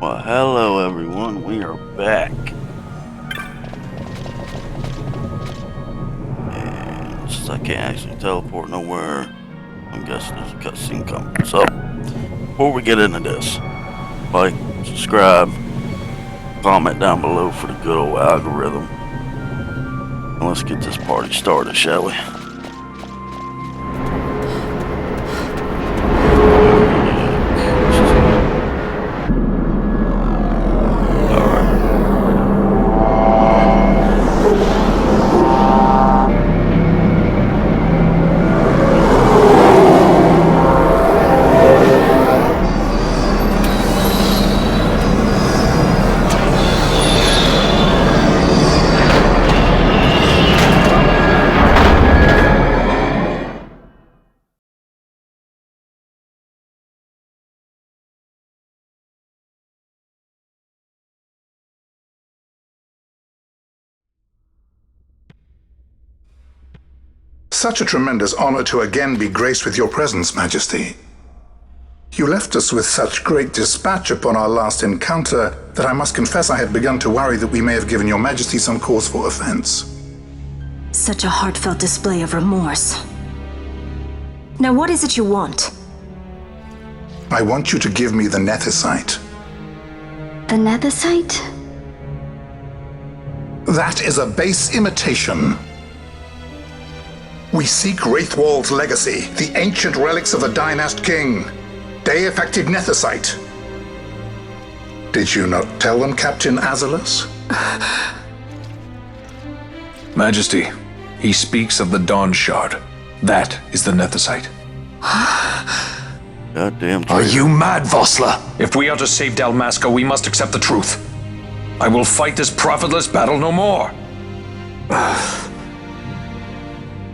Well, hello everyone, we are back. And since I can't actually teleport nowhere, I'm guessing there's a cutscene coming. So, before we get into this, like, subscribe, comment down below for the good old algorithm. And let's get this party started, shall we? Such a tremendous honor to again be graced with your presence, Majesty. You left us with such great dispatch upon our last encounter that I must confess I had begun to worry that we may have given your Majesty some cause for offense. Such a heartfelt display of remorse. Now what is it you want? I want you to give me the Nethicite. The Nethicite? That is a base imitation. We seek Wraithwald's legacy, the ancient relics of the Dynast King. Day-affected Nethicite. Did you not tell them, Captain Azalus? Majesty, he speaks of the Dawn Shard. That is the Nethicite. Goddamn. Are you mad, Vossler? If we are to save Dalmasca, we must accept the truth. I will fight this profitless battle no more.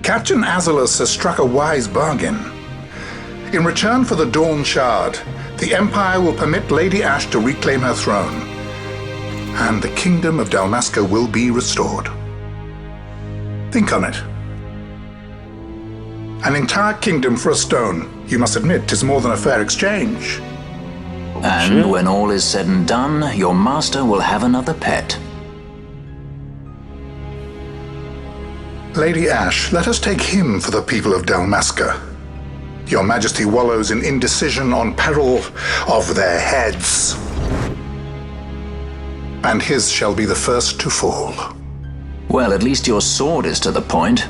Captain Azalus has struck a wise bargain. In return for the Dawn Shard, the Empire will permit Lady Ashe to reclaim her throne, and the Kingdom of Dalmasca will be restored. Think on it. An entire kingdom for a stone. You must admit, 'tis more than a fair exchange. And when all is said and done, your master will have another pet. Lady Ashe, let us take him for the people of Dalmasca. Your Majesty wallows in indecision on peril of their heads. And his shall be the first to fall. Well, at least your sword is to the point.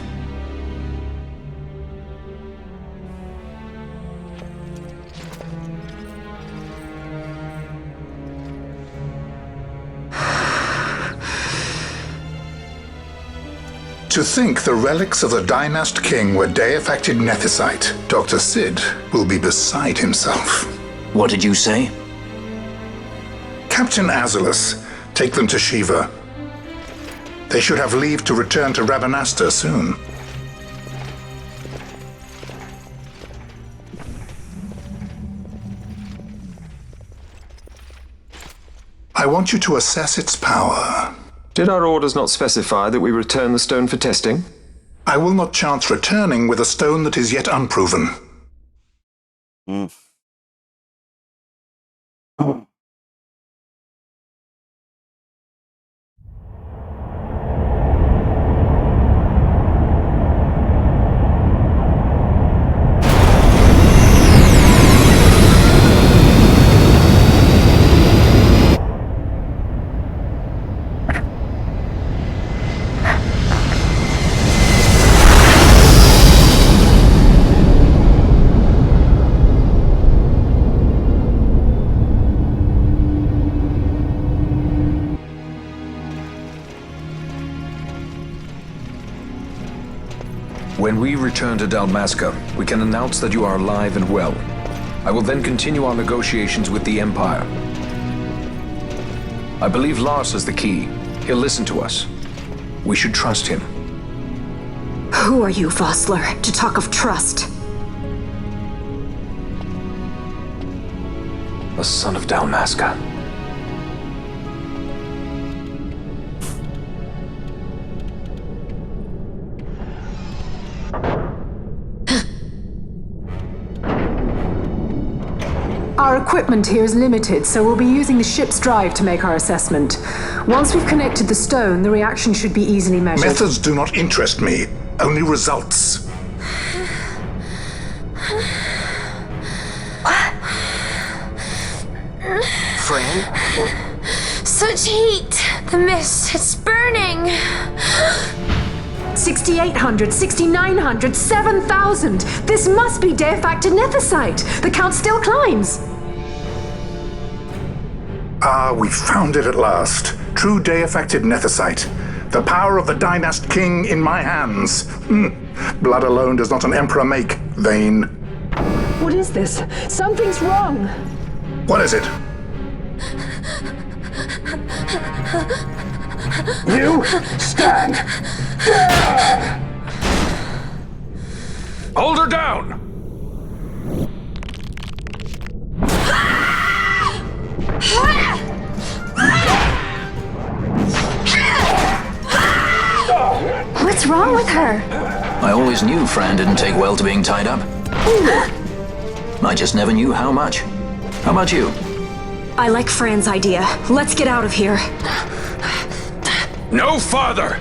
To think the relics of the Dynast King were day-affected Nethicite, Dr. Sid will be beside himself. What did you say? Captain Azalus, take them to Shiva. They should have leave to return to Rabanastre soon. I want you to assess its power. Did our orders not specify that we return the stone for testing? I will not chance returning with a stone that is yet unproven. When we return to Dalmasca, we can announce that you are alive and well. I will then continue our negotiations with the Empire. I believe Lars has the key. He'll listen to us. We should trust him. Who are you, Vossler, to talk of trust? A son of Dalmasca. Our equipment here is limited, so we'll be using the ship's drive to make our assessment. Once we've connected the stone, the reaction should be easily measured. Methods do not interest me, only results. Friend? Such heat! The mist, it's burning! 6,800, 6,900, 7,000! This must be Deifacted Nethicite! The count still climbs! Ah, we found it at last. True Deifacted Nethicite. The power of the Dynast King in my hands. Blood alone does not an emperor make, Vayne. What is this? Something's wrong! What is it? You stand! Hold her down! What's wrong with her? I always knew Fran didn't take well to being tied up. I just never knew how much. How about you? I like Fran's idea. Let's get out of here. No farther!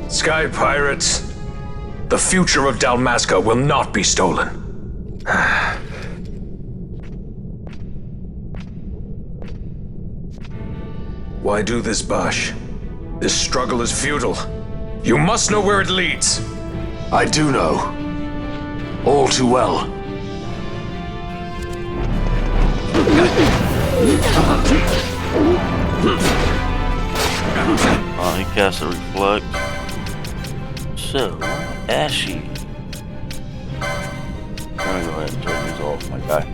Sky Pirates, the future of Dalmasca will not be stolen. Why do this, Bash? This struggle is futile. You must know where it leads. I do know. All too well. He casts a reflect. So, Ashy. I'm gonna go ahead and turn these off, my guy.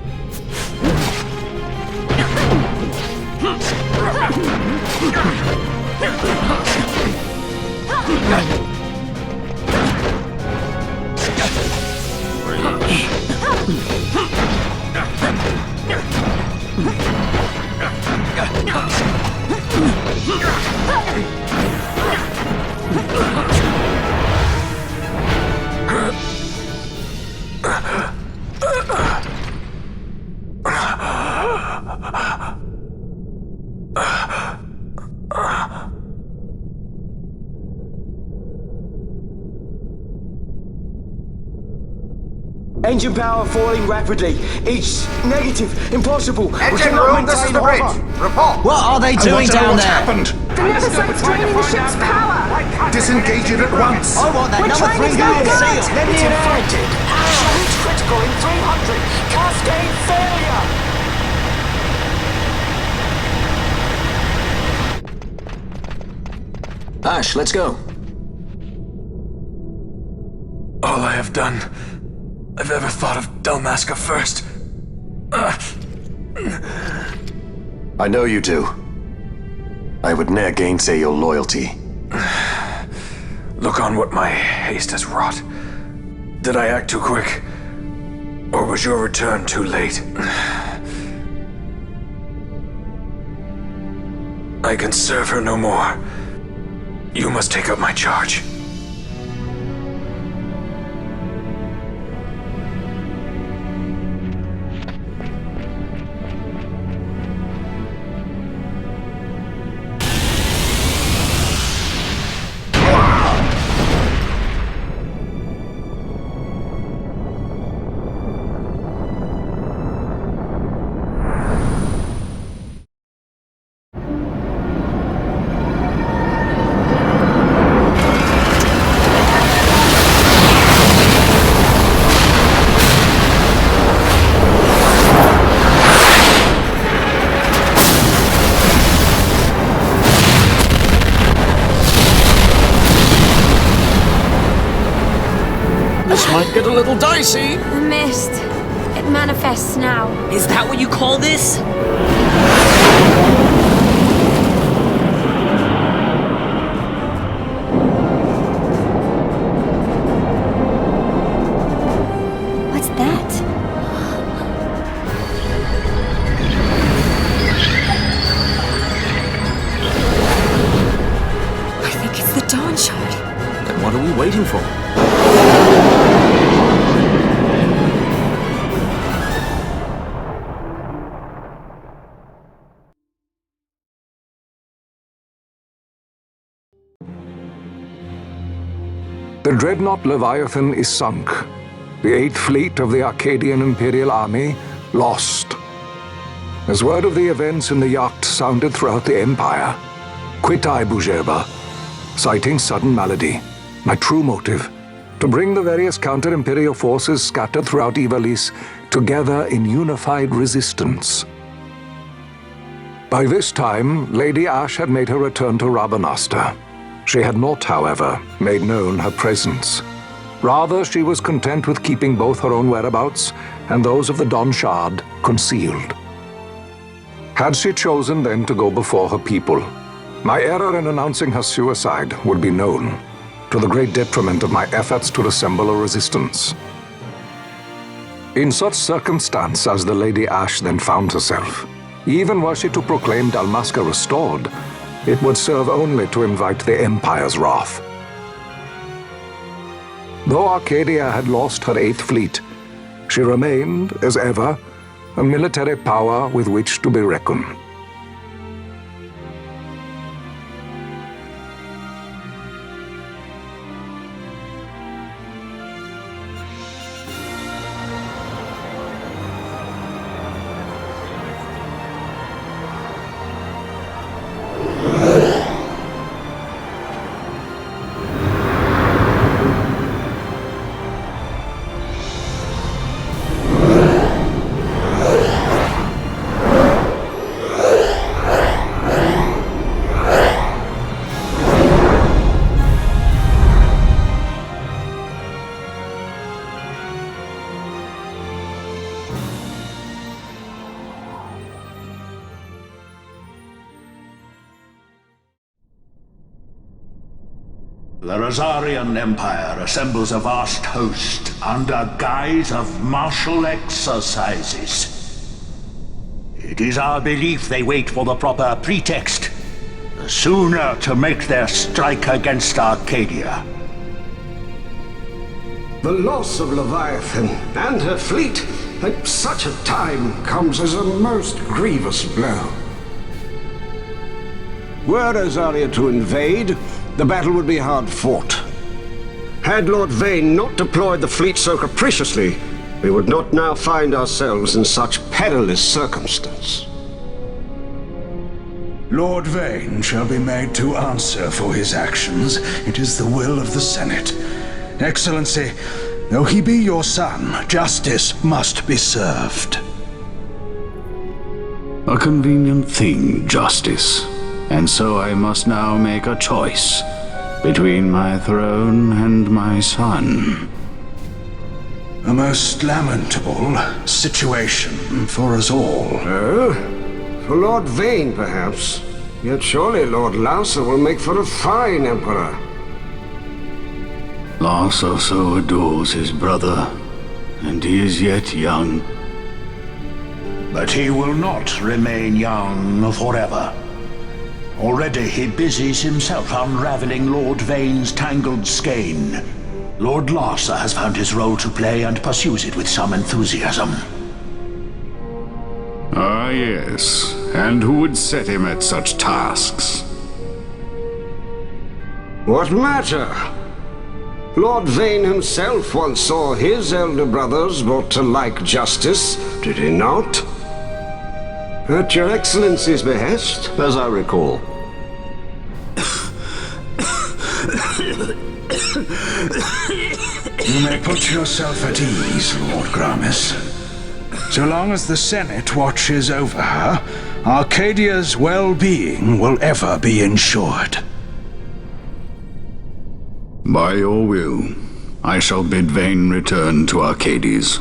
Engine power falling rapidly. It's negative. Impossible. Engine room, this is the bridge. Report. What are they doing down What's there? happened? The Nethicite's draining the ship's power! Disengage it at once. I want that We're number trying to 3 go million gut. seal. Let me in hand. Charge critical in 300. Cascade failure. Ash, let's go. All I have done, I've ever thought of Dalmasca first. I know you do. I would ne'er gainsay your loyalty. Look on what my haste has wrought. Did I act too quick? Or was your return too late? I can serve her no more. You must take up my charge. Might get a little dicey. The mist. It manifests now. Is that what you call this? What's that? I think it's the Dawn Shard. Then what are we waiting for? The dreadnought Leviathan is sunk. The 8th Fleet of the Arcadian Imperial Army lost. As word of the events in the yacht sounded throughout the Empire, quit I Bujeba, citing sudden malady. My true motive, to bring the various counter-imperial forces scattered throughout Ivalice together in unified resistance. By this time, Lady Ash had made her return to Rabanastre. She had not, however, made known her presence. Rather, she was content with keeping both her own whereabouts and those of the Don Shard concealed. Had she chosen then to go before her people, my error in announcing her suicide would be known, to the great detriment of my efforts to assemble a resistance. In such circumstance as the Lady Ash then found herself, even were she to proclaim Dalmasca restored, it would serve only to invite the Empire's wrath. Though Arcadia had lost her 8th Fleet, she remained, as ever, a military power with which to be reckoned. The Rosarian Empire assembles a vast host under guise of martial exercises. It is our belief they wait for the proper pretext, the sooner to make their strike against Arcadia. The loss of Leviathan and her fleet at such a time comes as a most grievous blow. Were Rosaria to invade, the battle would be hard fought. Had Lord Vane not deployed the fleet so capriciously, we would not now find ourselves in such perilous circumstance. Lord Vane shall be made to answer for his actions. It is the will of the Senate. Excellency, though he be your son, justice must be served. A convenient thing, justice. And so I must now make a choice between my throne and my son. A most lamentable situation for us all. Oh? For Lord Vane, perhaps. Yet surely Lord Lauser will make for a fine emperor. Lauser so adores his brother, and he is yet young. But he will not remain young forever. Already he busies himself unraveling Lord Vane's tangled skein. Lord Larsa has found his role to play and pursues it with some enthusiasm. Ah, yes. And who would set him at such tasks? What matter? Lord Vane himself once saw his elder brothers brought to like justice, did he not? At your Excellency's behest, as I recall. You may put yourself at ease, Lord Gramis. So long as the Senate watches over her, Arcadia's well-being will ever be ensured. By your will, I shall bid Vane return to Arcades.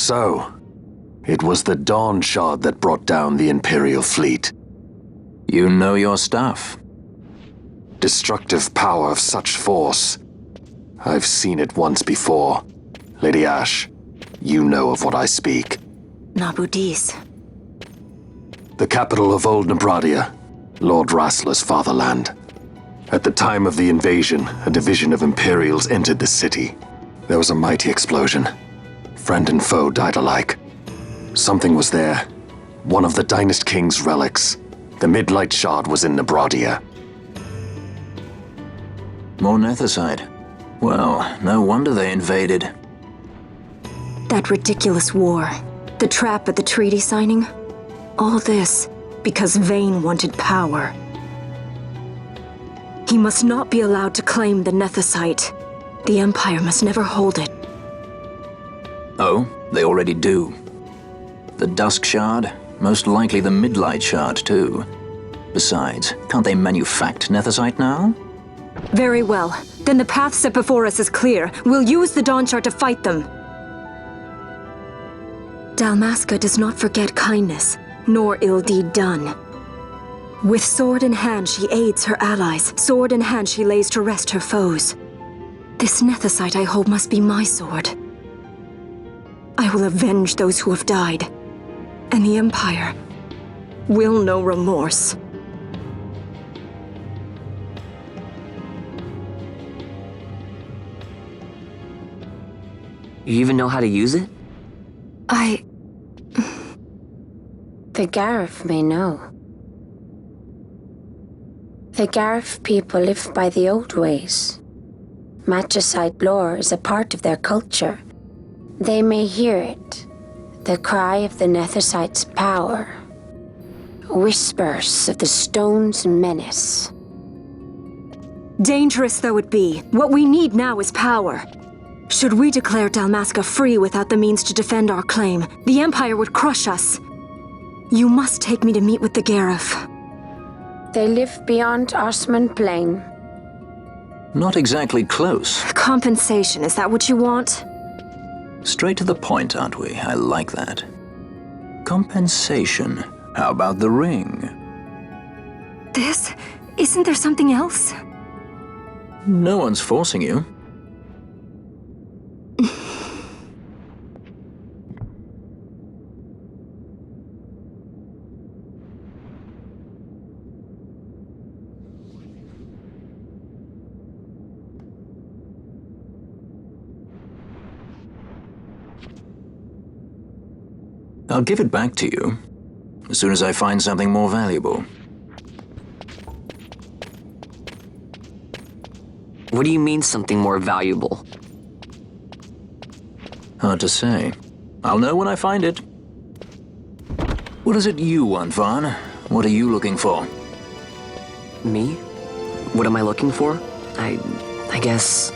So, it was the Dawn Shard that brought down the Imperial fleet. You know your stuff. Destructive power of such force. I've seen it once before. Lady Ash, you know of what I speak. Nabudis. The capital of Old Nebradia, Lord Rassler's fatherland. At the time of the invasion, a division of Imperials entered the city. There was a mighty explosion. Friend and foe died alike. Something was there. One of the Dynast King's relics. The Midlight Shard was in Nebradia. More Nethicite. Well, no wonder they invaded. That ridiculous war. The trap at the treaty signing. All this because Vayne wanted power. He must not be allowed to claim the Nethicite. The Empire must never hold it. Oh, they already do. The Dusk Shard, most likely the Midlight Shard too. Besides, can't they manufacture Nethicite now? Very well. Then the path set before us is clear. We'll use the Dawn Shard to fight them. Dalmasca does not forget kindness, nor ill deed done. With sword in hand, she aids her allies. Sword in hand, she lays to rest her foes. This Nethicite I hold must be my sword. I will avenge those who have died. And the Empire will know remorse. You even know how to use it? The Garif may know. The Garif people live by the old ways. Magicite lore is a part of their culture. They may hear it, the cry of the Nethicite's power. Whispers of the stone's menace. Dangerous though it be, what we need now is power. Should we declare Dalmasca free without the means to defend our claim, the Empire would crush us. You must take me to meet with the Garif. They live beyond Osman Plain. Not exactly close. Compensation, is that what you want? Straight to the point, aren't we? I like that. Compensation. How about the ring? This? Isn't there something else? No one's forcing you. I'll give it back to you as soon as I find something more valuable. What do you mean something more valuable? Hard to say. I'll know when I find it. What is it you want, Vaughn? What are you looking for? Me? What am I looking for? I guess...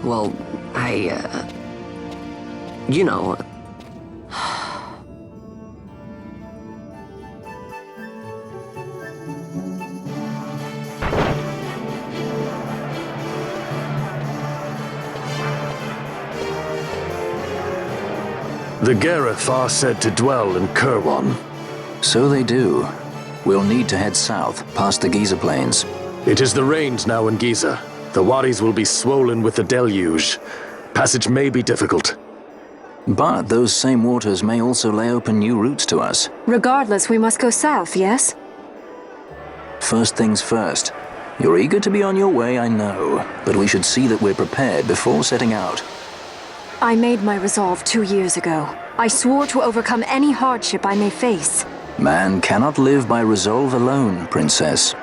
Well, you know... The Garif are said to dwell in Kirwan. So they do. We'll need to head south, past the Giza Plains. It is the rains now in Giza. The wadis will be swollen with the deluge. Passage may be difficult. But those same waters may also lay open new routes to us. Regardless, we must go south, yes? First things first. You're eager to be on your way, I know. But we should see that we're prepared before setting out. I made my resolve 2 years ago. I swore to overcome any hardship I may face. Man cannot live by resolve alone, Princess.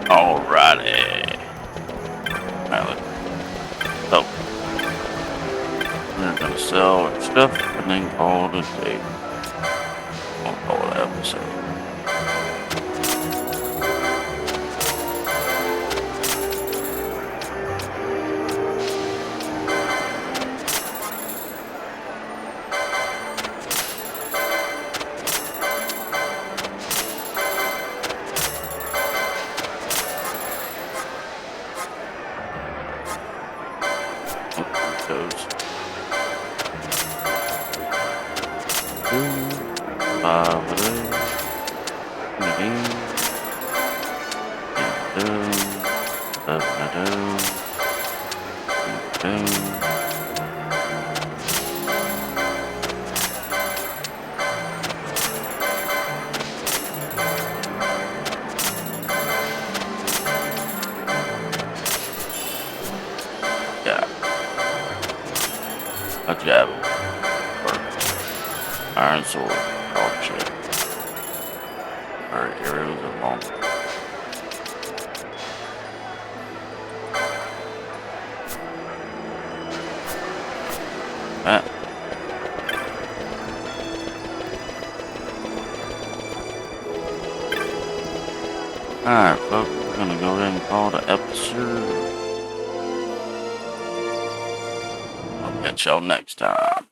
Alrighty. So, we're gonna sell our stuff and then call it a day. I'll call it an episode. Yeah. A javelin. Iron sword. Oh shit. Alright, arrows and long. Alright, folks, we're gonna go ahead and call the episode. I'll catch y'all next time.